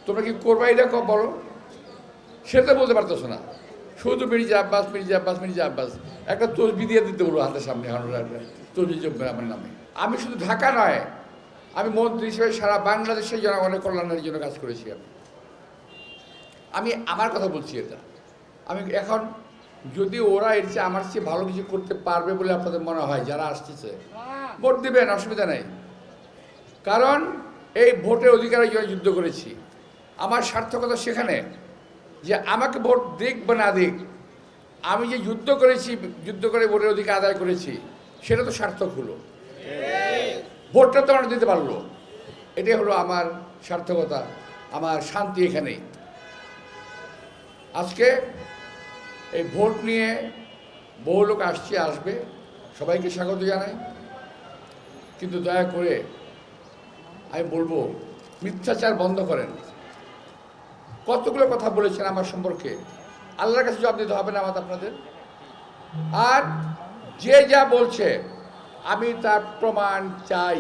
তোমরা কি করবা এটা বলো, সেটা বলতে পারতেছো না। শুধু মির্জা আব্বাস মির্জা আব্বাস মির্জা আব্বাস, একটা তসবি দিয়ে দিতে বলো হাতের সামনে, তসবি জমবে আমার নামে। আমি শুধু ঢাকা নয়, আমি মন্ত্রী হিসেবে সারা বাংলাদেশের জনগণের কল্যাণের জন্য কাজ করেছি। আমি আমার কথা বলছি এটা। আমি এখন যদি ওরা এর চেয়ে আমার চেয়ে ভালো কিছু করতে পারবে বলে আপনাদের মনে হয়, যারা আসতেছে ভোট দেবেন, অসুবিধা নেই। কারণ এই ভোটের অধিকারের জন্য যুদ্ধ করেছি। আমার সার্থকতা সেখানে যে আমাকে ভোট দিক বা না দিক, আমি যে যুদ্ধ করেছি, যুদ্ধ করে ভোটের অধিকার আদায় করেছি, সেটা তো সার্থক হলো। ভোটটা তো আমরা দিতে পারলো, এটাই হলো আমার সার্থকতা, আমার শান্তি এখানেই। আজকে এই ভোট নিয়ে বহু লোক আসবে, সবাইকে স্বাগত জানাই। কিন্তু দয়া করে আমি বলবো, মিথ্যাচার বন্ধ করেন। কতগুলো কথা বলেছেন আমার সম্পর্কে, আল্লাহর কাছে জবাব দিতে হবে না আপনাদের? আর যে যা বলছে আমি তার প্রমাণ চাই।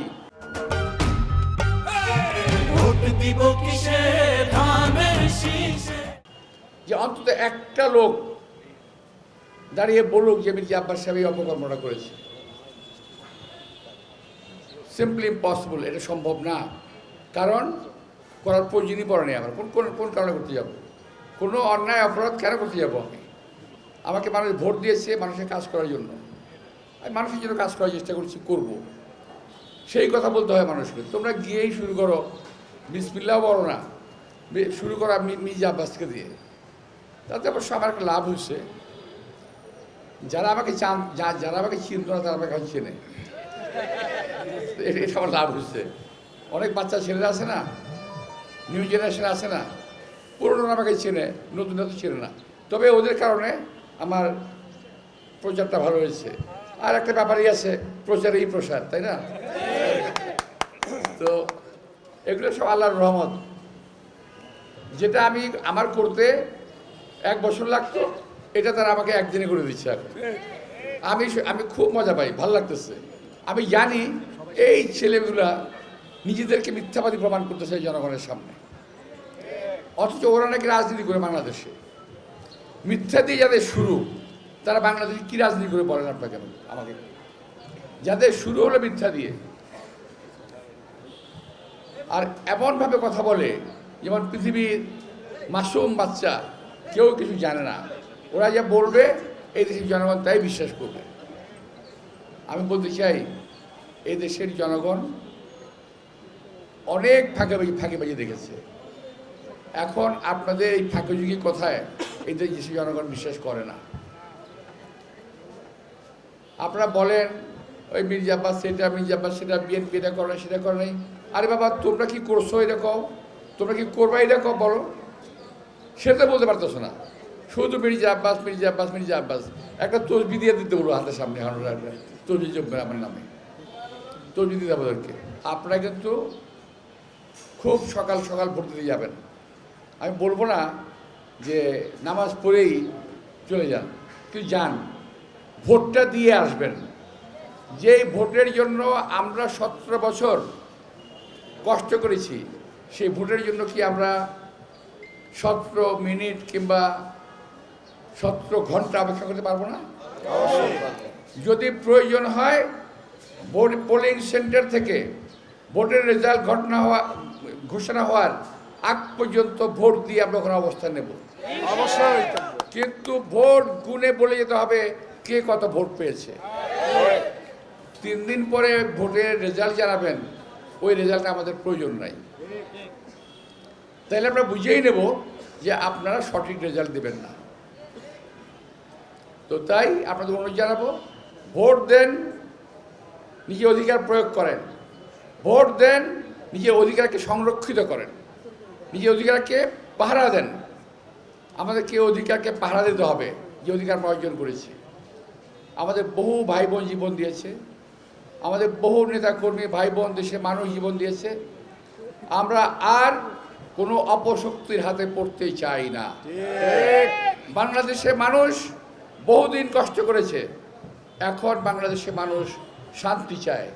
যে অন্তত একটা লোক দাঁড়িয়ে বলুক যে মির্জা আব্বাস সাহেব এই অপকর্মটা করেছে। সিম্পলি ইম্পসিবল, এটা সম্ভব না। কারণ করার প্রয়োজনই পড়ে নেই। আমার কোন কারণে করতে যাব? কোনো অন্যায় অপরাধ কেন করতে যাব আমি? আমাকে মানুষ ভোট দিয়েছে মানুষের কাজ করার জন্য, আমি মানুষের জন্য কাজ করার চেষ্টা করছি, করব। সেই কথা বলতে হয় মানুষকে। তোমরা গিয়েই শুরু করো, বিসমিল্লাহ বলো না, শুরু করো মির্জা আব্বাসকে দিয়ে। তাতে অবশ্য আমার একটা লাভ হচ্ছে, যারা আমাকে যারা আমাকে চিনত না তারা আমাকে এখন চেনে, এটা আমার লাভ হচ্ছে। অনেক বাচ্চা ছেলেরা আছে না, নিউ জেনারেশন আছে না, পুরনো আমাকে চেনে, নতুন তো চেনে না। তবে ওদের কারণে আমার প্রচারটা ভালো হয়েছে। আর একটা ব্যাপারই আছে, প্রচারেই প্রসার, তাই না? তো এগুলো সব আল্লাহর রহমত। যেটা আমার করতে 1 বছর লাগতো, এটা তারা আমাকে একদিনে করে দিচ্ছে এখন। আমি খুব মজা পাই, ভালো লাগতেছে। আমি জানি এই ছেলেগুলা নিজেদেরকে মিথ্যাবাদী প্রমাণ করতে চাই জনগণের সামনে, অথচ ওরা নাকি রাজনীতি করে বাংলাদেশে। মিথ্যা দিয়ে যাদের শুরু, তারা বাংলাদেশে কী রাজনীতি করে বলেন আপনাকে, আমাকে? যাদের শুরু হলো মিথ্যা দিয়ে, আর এমনভাবে কথা বলে যেমন পৃথিবীর মাসুম বাচ্চা, কেউ কিছু জানে না। ওরা যা বলবে এই দেশের জনগণ তাই বিশ্বাস করবে। আমি বলতে চাই, এই দেশের জনগণ অনেক ফাঁকিবাজি দেখেছে। এখন আপনাদের এই ফাঁকিযোগী কথায় এই দেশের জনগণ বিশ্বাস করে না। আপনারা বলেন ওই মির্জা আব্বাস সেটা, মির্জা আব্বাস সেটা, বিএনপি এটা করে না, সেটা করে নাই। আরে বাবা, তোমরা কি করছো এটা কও, তোমরা কি করবা এটা বলো, সেটা বলতে পারতেছো না। শুধু মির্জা আব্বাস মির্জা আব্বাস মির্জা আব্বাস, একটা তসবি দিয়ে দিতে বলো হাতের সামনে, তসবি জমবে আমার নামে, তসবি দিতে হবে ওদেরকে। আপনারা কিন্তু খুব সকাল সকাল ভোট দিতে যাবেন। আমি বলবো না যে নামাজ পড়েই চলে যান, কিন্তু যান, ভোটটা দিয়ে আসবেন। যেই ভোটের জন্য আমরা 17 বছর কষ্ট করেছি, সেই ভোটের জন্য কি আমরা 17 মিনিট কিংবা 17 ঘন্টা অপেক্ষা করতে পারবো না? যদি প্রয়োজন হয়, পোলিং সেন্টার থেকে ভোটের রেজাল্ট ঘোষণা হওয়ার আগ পর্যন্ত ভোট দিয়ে আমরা ওখানে অবস্থান নেব অবশ্যই। কিন্তু ভোট গুনে বলে যেতে হবে কে কত ভোট পেয়েছে। 3 দিন পরে ভোটের রেজাল্ট জানাবেন, ওই রেজাল্টটা আমাদের প্রয়োজন নাই। তাহলে আমরা বুঝেই নেব যে আপনারা সঠিক রেজাল্ট দেবেন না। তো তাই আপনাদের অনুরোধ জানাবো, ভোট দেন, নিজের অধিকার প্রয়োগ করেন। ভোট দেন, নিজের অধিকারকে সংরক্ষিত করেন, নিজের অধিকারকে পাহারা দেন। আমাদেরকে অধিকারকে পাহারা দিতে হবে, যে অধিকার আমরা অর্জন করেছি। আমাদের বহু ভাই বোন জীবন দিয়েছে, আমাদের বহু নেতাকর্মী ভাই বোন, দেশে মানুষ জীবন দিয়েছে। আমরা আর কোনো অপশক্তির হাতে পড়তে চাই না। বাংলাদেশে মানুষ বহুদিন কষ্ট করেছে, এখন বাংলাদেশে মানুষ শান্তি চায়।